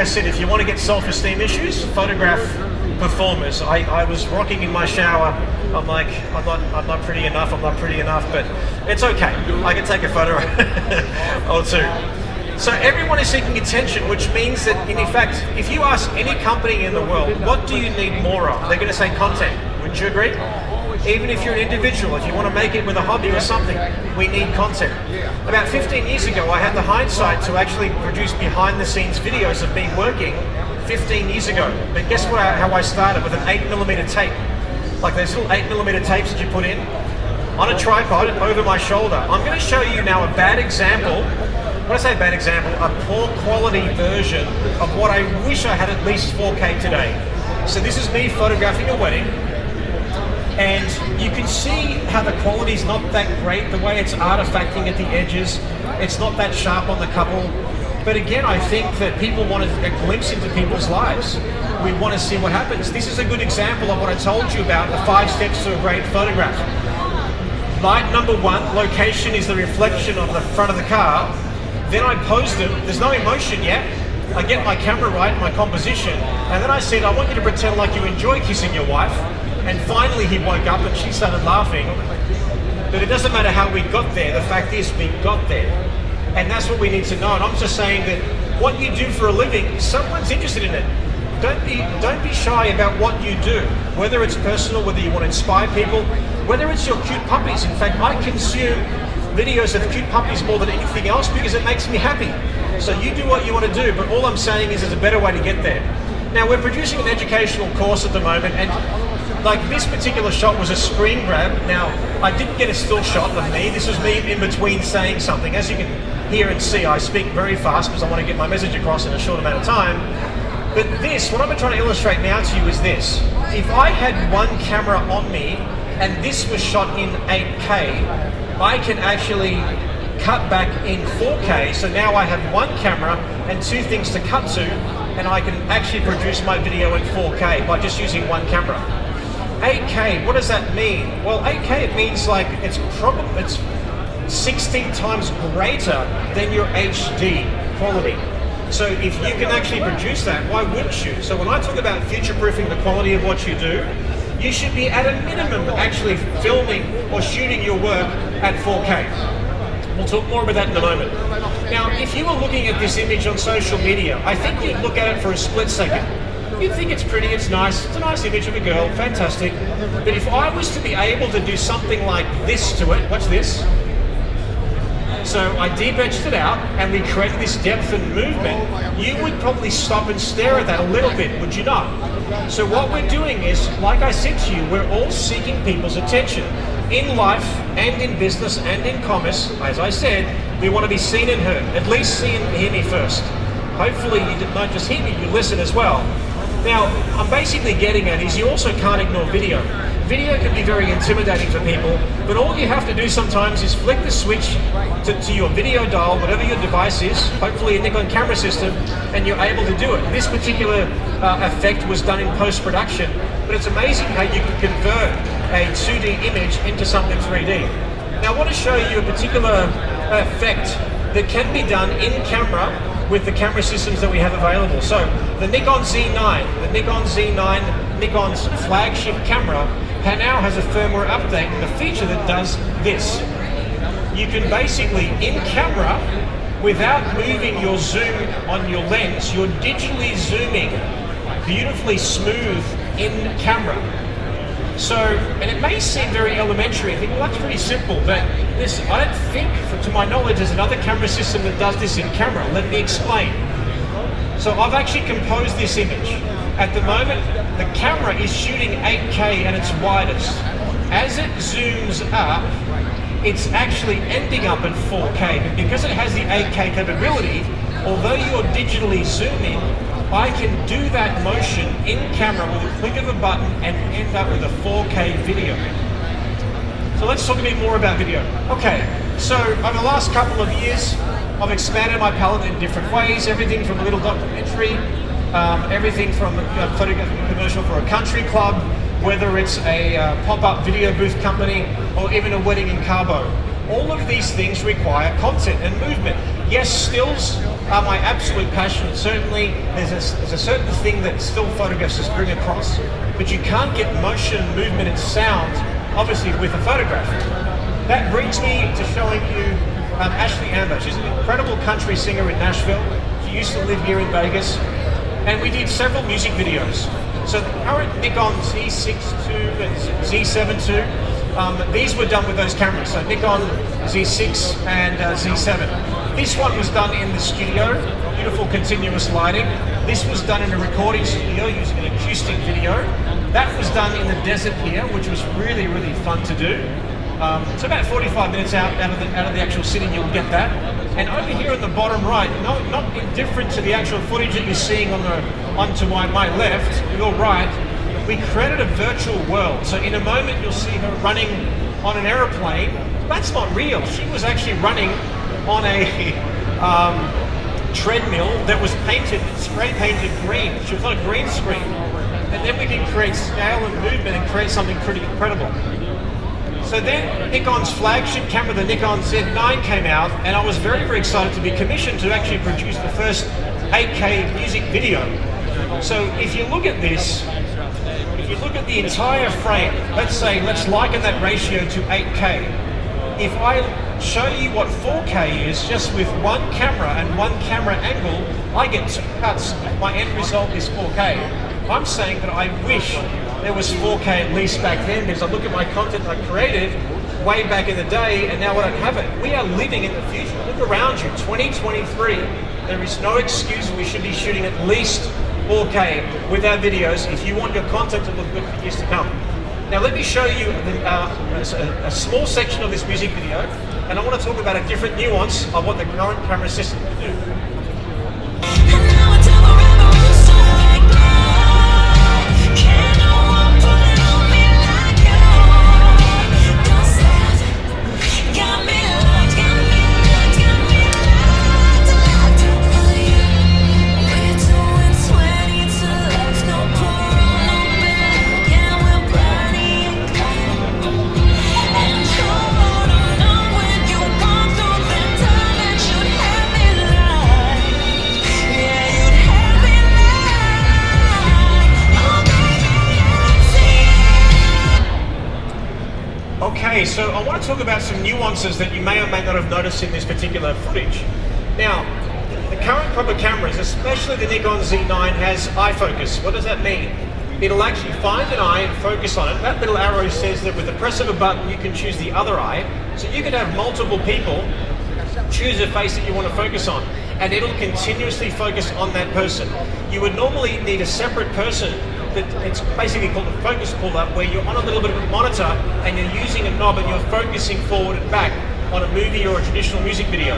I said, if you want to get self-esteem issues, photograph performers. I was rocking in my shower. I'm like, I'm not pretty enough, but it's okay. I can take a photo or two. So everyone is seeking attention, which means that, in fact, if you ask any company in the world, what do you need more of? They're going to say content. Wouldn't you agree? Even if you're an individual, if you want to make it with a hobby or something, we need content. About 15 years ago, I had the hindsight to actually produce behind-the-scenes videos of me working 15 years ago. But guess what? How I started? With an 8mm tape. Like those little 8mm tapes that you put in on a tripod over my shoulder. I'm going to show you now a bad example. When I say bad example, a poor quality version of what I wish I had at least 4K today. So this is me photographing a wedding. And you can see how the quality is not that great, the way it's artifacting at the edges. It's not that sharp on the couple. But again, I think that people want a glimpse into people's lives. We want to see what happens. This is a good example of what I told you about, the 5 steps to a great photograph. Light number 1, location is the reflection of the front of the car. Then I pose them. There's no emotion yet. I get my camera right, my composition, and then I said, I want you to pretend like you enjoy kissing your wife. And finally he woke up and she started laughing. But it doesn't matter how we got there, the fact is we got there. And that's what we need to know. And I'm just saying that what you do for a living, someone's interested in it. Don't be shy about what you do, whether it's personal, whether you want to inspire people, whether it's your cute puppies. In fact, I consume videos of cute puppies more than anything else because it makes me happy. So you do what you want to do, but all I'm saying is there's a better way to get there. Now we're producing an educational course at the moment, and like this particular shot was a screen grab. Now, I didn't get a still shot of me. This was me in between saying something. As you can hear and see, I speak very fast because I want to get my message across in a short amount of time. But this, what I'm trying to illustrate now to you is this. If I had one camera on me and this was shot in 8K, I can actually cut back in 4K. So now I have one camera and 2 things to cut to, and I can actually produce my video in 4K by just using one camera. 8K, what does that mean? Well, 8K, it means like it's 16 times greater than your HD quality. So if you can actually produce that, why wouldn't you? So when I talk about future-proofing the quality of what you do, you should be at a minimum actually filming or shooting your work at 4K. We'll talk more about that in a moment. Now, if you were looking at this image on social media, I think you'd look at it for a split second. You'd think it's pretty, it's nice, it's a nice image of a girl, fantastic. But if I was to be able to do something like this to it, watch this. So I de-etched it out and we created this depth and movement, you would probably stop and stare at that a little bit, would you not? So what we're doing is, like I said to you, we're all seeking people's attention. In life and in business and in commerce, as I said, we want to be seen and heard. At least see and hear me first. Hopefully you don't just hear me, you listen as well. Now, I'm basically getting at is you also can't ignore video. Video can be very intimidating for people, but all you have to do sometimes is flick the switch to your video dial, whatever your device is, hopefully a Nikon camera system, and you're able to do it. This particular effect was done in post-production, but it's amazing how you can convert a 2D image into something 3D. Now I want to show you a particular effect that can be done in camera with the camera systems that we have available. So the Nikon Z9, Nikon's flagship camera, now has a firmware update and a feature that does this. You can basically, in camera, without moving your zoom on your lens, you're digitally zooming beautifully smooth in camera. So, and it may seem very elementary, I think, well, that's pretty simple, but this, I don't think, to my knowledge, there's another camera system that does this in camera. Let me explain. So I've actually composed this image. At the moment, the camera is shooting 8K at its widest. As it zooms up, it's actually ending up at 4K, but because it has the 8K capability, although you're digitally zooming, I can do that motion in camera with a click of a button and end up with a 4K video. So let's talk a bit more about video. Okay, so over the last couple of years, I've expanded my palette in different ways, everything from a little documentary, everything from a photographic commercial for a country club, whether it's a pop-up video booth company, or even a wedding in Cabo. All of these things require content and movement. Yes, stills are my absolute passion. Certainly, there's a certain thing that still photographs just bring across, but you can't get motion, movement, and sound, obviously, with a photograph. That brings me to showing you Ashley Amber. She's an incredible country singer in Nashville. She used to live here in Vegas, and we did several music videos. So the current Nikon Z6 II and Z7 II, these were done with those cameras. So Nikon Z6 and Z7. This one was done in the studio, beautiful continuous lighting. This was done in a recording studio using an acoustic video. That was done in the desert here, which was really, really fun to do. So about 45 minutes out of the actual city, you'll get that. And over here in the bottom right, not indifferent to the actual footage that you're seeing onto my left, your right, we created a virtual world. So in a moment, you'll see her running on an aeroplane. That's not real. She was actually running on a treadmill that was painted, spray painted green. She was on a green screen. And then we can create scale and movement and create something pretty incredible. So then Nikon's flagship camera, the Nikon Z9, came out, and I was very, very excited to be commissioned to actually produce the first 8K music video. So if you look at this, if you look at the entire frame, let's liken that ratio to 8K. If I show you what 4K is just with one camera and one camera angle, I get 2 cuts. My end result is 4K. I'm saying that I wish there was 4K at least back then, because I look at my content I created way back in the day, and now I don't have it. We are living in the future. Look around you, 2023. There is no excuse we should be shooting at least 4K with our videos if you want your content to look good for years to come. Now let me show you a small section of this music video, and I want to talk about a different nuance of what the current camera system can do. Okay, so I want to talk about some nuances that you may or may not have noticed in this particular footage. Now, the current crop of cameras, especially the Nikon Z9, has eye focus. What does that mean? It'll actually find an eye and focus on it. That little arrow says that with the press of a button, you can choose the other eye. So you can have multiple people choose a face that you want to focus on, and it'll continuously focus on that person. You would normally need a separate person. It's basically called a focus puller, where you're on a little bit of a monitor and you're using a knob and you're focusing forward and back on a movie or a traditional music video.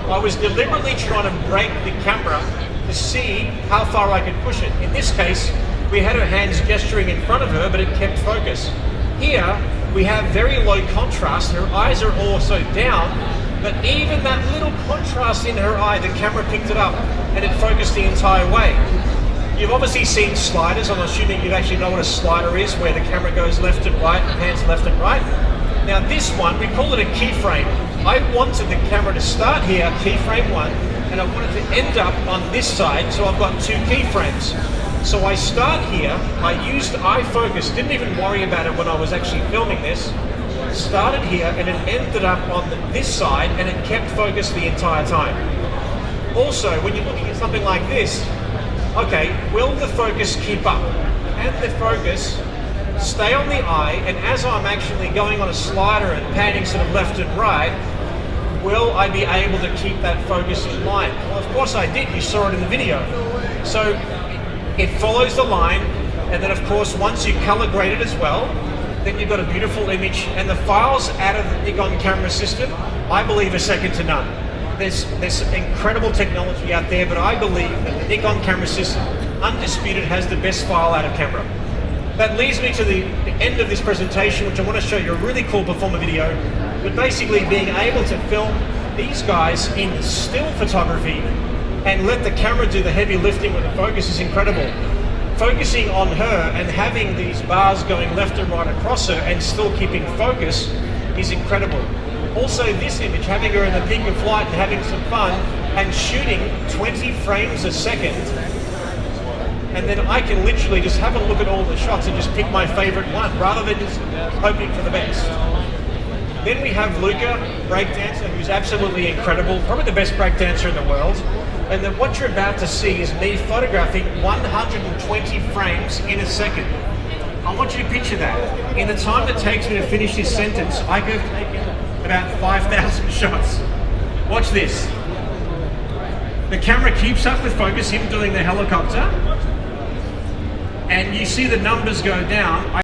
I was deliberately trying to break the camera to see how far I could push it. In this case, we had her hands gesturing in front of her, but it kept focus. Here, we have very low contrast. Her eyes are also down, but even that little contrast in her eye, the camera picked it up and it focused the entire way. You've obviously seen sliders. I'm assuming you actually know what a slider is, where the camera goes left and right and pans left and right. Now this one, we call it a keyframe. I wanted the camera to start here, keyframe 1, and I wanted to end up on this side, so I've got 2 keyframes. So I start here, I used eye focus, didn't even worry about it when I was actually filming this. Started here and it ended up on this side, and it kept focus the entire time. Also, when you're looking at something like this, okay, will the focus keep up? Can the focus stay on the eye, and as I'm actually going on a slider and panning sort of left and right, will I be able to keep that focus in line? Well, of course I did. You saw it in the video. So it follows the line, and then of course once you color grade it as well, then you've got a beautiful image, and the files out of the Nikon camera system, I believe, are second to none. There's some incredible technology out there, but I believe that the Nikon camera system, undisputed, has the best file out of camera. That leads me to the end of this presentation, which I want to show you a really cool performer video, but basically being able to film these guys in still photography and let the camera do the heavy lifting with the focus is incredible. Focusing on her and having these bars going left and right across her and still keeping focus is incredible. Also, this image, having her in the peak of flight and having some fun, and shooting 20 frames a second, and then I can literally just have a look at all the shots and just pick my favorite one rather than just hoping for the best. Then we have Luca, breakdancer, who's absolutely incredible, probably the best breakdancer in the world. And then what you're about to see is me photographing 120 frames in a second. I want you to picture that. In the time it takes me to finish this sentence, I could have taken about 5,000 shots. Watch this. The camera keeps up with focus, him doing the helicopter, and you see the numbers go down.